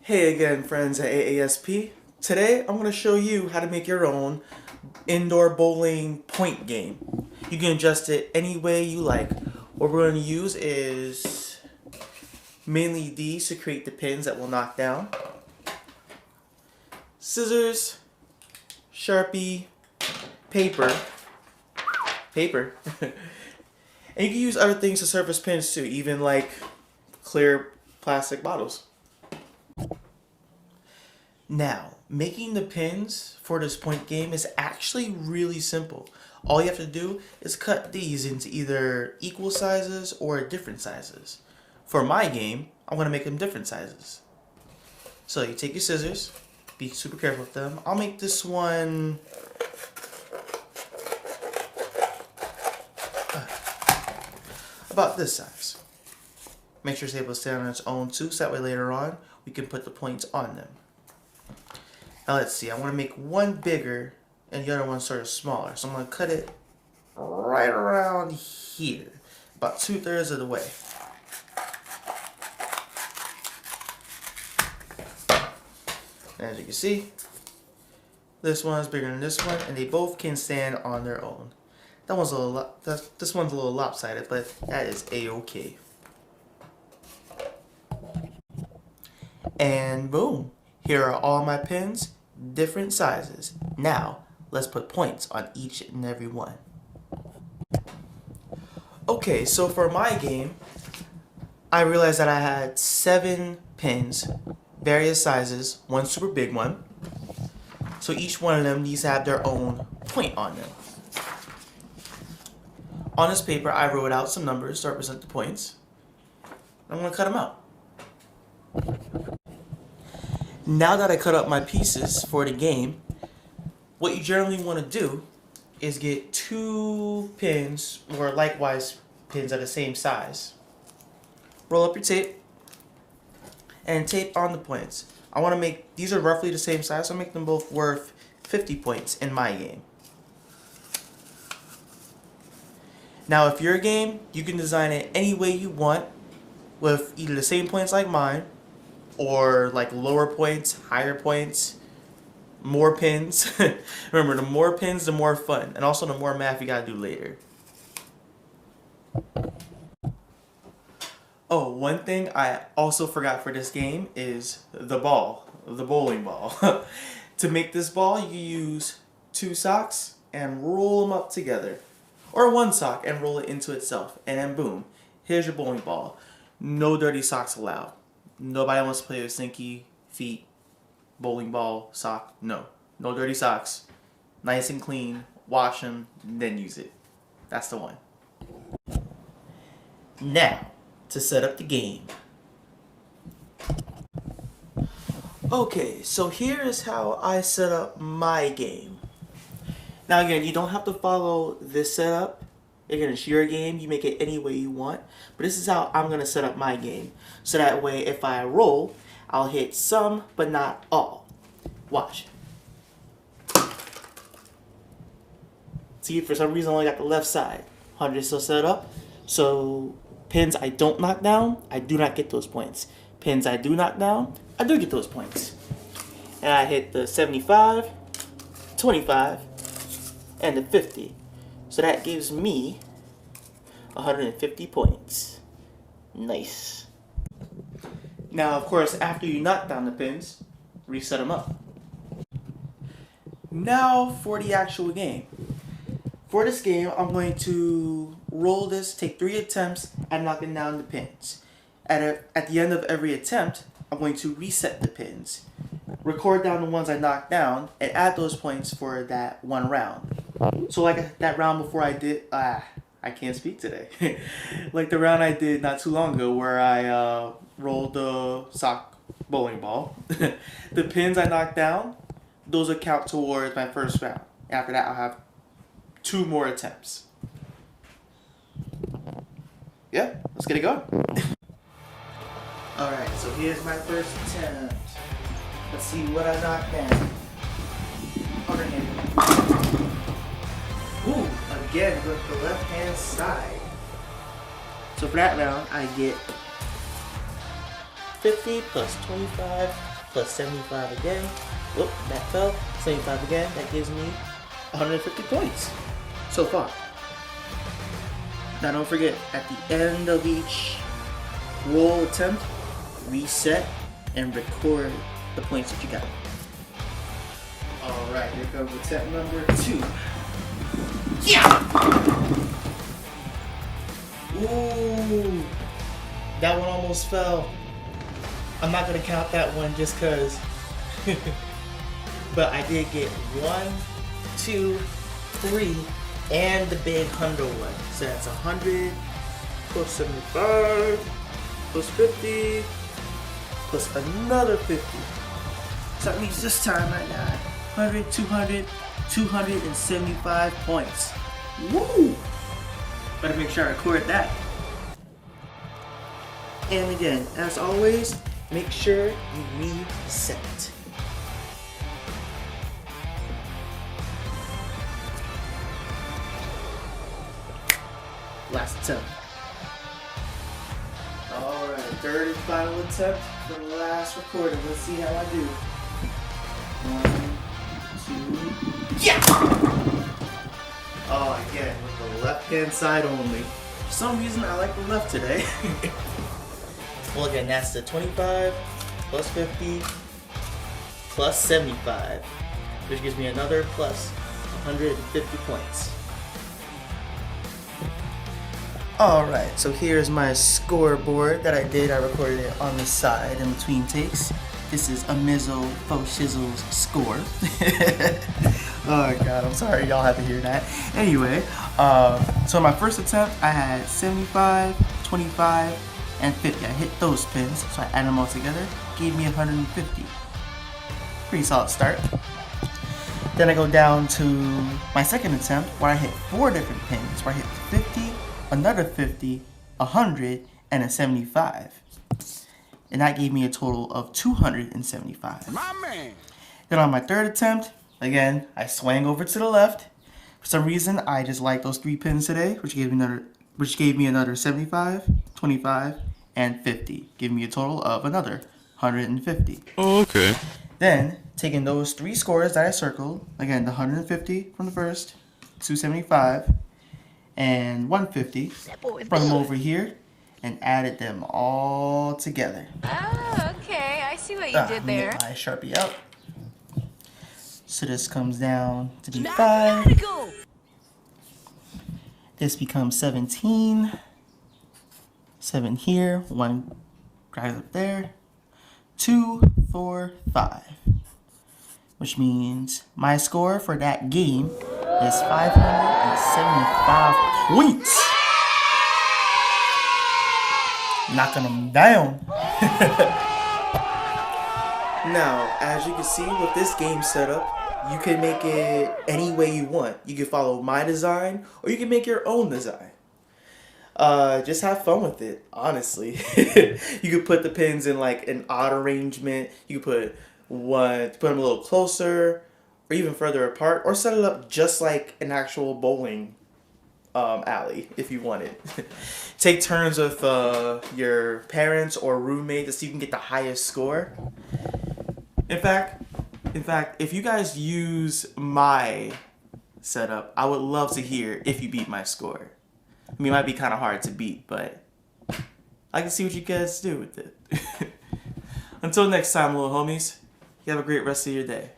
Hey again, friends at AASP. Today I'm going to show you how to make your own indoor bowling point game. You can adjust it any way you like. What we're going to use is mainly these to create the pins that we'll knock down, scissors, Sharpie, paper, and you can use other things to surface pins too, even like clear plastic bottles. Now, making the pins for this point game is actually really simple. All you have to do is cut these into either equal sizes or different sizes. For my game, I'm going to make them different sizes. So you take your scissors, be super careful with them. I'll make this one about this size. Make sure it's able to stand on its own too, so that way later on we can put the points on them. Now let's see, I want to make one bigger and the other one sort of smaller. So I'm going to cut it right around here, about 2/3 of the way. And as you can see, this one is bigger than this one, and they both can stand on their own. This one's a little lopsided, but that is a-okay. And boom, here are all my pins, different sizes. Now, let's put points on each and every one. Okay, so for my game, I realized that I had 7 pins, various sizes, one super big one. So each one of them needs to have their own point on them. On this paper, I wrote out some numbers to represent the points. I'm going to cut them out. Now that I cut up my pieces for the game, what you generally want to do is get 2 pins, or likewise pins of the same size. Roll up your tape and tape on the points. I want to make, these are roughly the same size, so I'll make them both worth 50 points in my game. Now if your game, you can design it any way you want with either the same points like mine, or like lower points, higher points, more pins. Remember, the more pins, the more fun. And also the more math you gotta do later. Oh, one thing I also forgot for this game is the ball, the bowling ball. To make this ball, you can use 2 socks and roll them up together. Or 1 sock and roll it into itself. And then boom, here's your bowling ball. No dirty socks allowed. Nobody wants to play with stinky feet, bowling ball, sock. No. No dirty socks. Nice and clean. Wash them, then use it. That's the one. Now, to set up the game. Okay, so here is how I set up my game. Now again, you don't have to follow this setup. Again, it's your game, you make it any way you want. But this is how I'm going to set up my game. So that way, if I roll, I'll hit some, but not all. Watch. See, for some reason I only got the left side. 100 is still set up. So, pins I don't knock down, I do not get those points. Pins I do knock down, I do get those points. And I hit the 75, 25, and the 50. So that gives me 150 points. Nice. Now, of course, after you knock down the pins, reset them up. Now for the actual game. For this game, I'm going to roll this, take 3 attempts at knocking down the pins. At the end of every attempt, I'm going to reset the pins, record down the ones I knocked down, and add those points for that one round. So like that round before I did, I can't speak today. Like the round I did not too long ago where I rolled the sock bowling ball. The pins I knocked down, those will count towards my first round. After that, I'll have 2 more attempts. Yeah, let's get it going. Alright, so here's my first attempt. Let's see what I knocked down. Underhand. Ooh, again with the left hand side. So for that round, I get 50 plus 25 plus 75 again. Whoop, that fell. 75 again. That gives me 150 points so far. Now don't forget, at the end of each roll attempt, reset and record the points that you got. Alright, here comes attempt number 2. Yeah! Ooh! That one almost fell. I'm not gonna count that one just cause. But I did get 1, 2, 3, and the big 100 one. So that's 100 plus 75 plus 50 plus another 50. So that means this time I got 100, 200, 275 points. Woo! Better make sure I record that. And again, as always, make sure you reset. Last attempt. Alright, third and final attempt for the last recording. Let's see how I do. 1, 2, yeah! Oh, again, with the left-hand side only. For some reason, I like the left today. Well, again, that's the 25 plus 50 plus 75, which gives me another plus 150 points. Alright, so here's my scoreboard that I did. I recorded it on the side in between takes. This is a Mizzo Faux Shizzle's score. Oh god, I'm sorry y'all have to hear that. Anyway, so my first attempt I had 75, 25, and 50. I hit those pins, so I added them all together. Gave me 150. Pretty solid start. Then I go down to my second attempt where I hit 4 different pins. Where I hit 50, another 50, 100, and a 75. And that gave me a total of 275. My man. Then on my third attempt, again, I swang over to the left. For some reason, I just liked those 3 pins today, which gave me another 75, 25, and 50. Giving me a total of another 150. Oh, okay. Then, taking those 3 scores that I circled, again, the 150 from the first, 275, and 150, brought them over here, and added them all together. Oh, okay. I see what you did there. Get my Sharpie out. So this comes down to be 5. This becomes 17. 7 here. 1 right up there. 2, 4, 5. Which means my score for that game is 575 points. Knocking them down. Now, as you can see with this game setup, you can make it any way you want. You can follow my design, or you can make your own design. Just have fun with it, honestly. You could put the pins in like an odd arrangement. You could put them a little closer, or even further apart, or set it up just like an actual bowling alley if you wanted. Take turns with your parents or roommate to see if you can get the highest score. In fact, if you guys use my setup, I would love to hear if you beat my score. I mean, it might be kind of hard to beat, but I can see what you guys do with it. Until next time, little homies, you have a great rest of your day.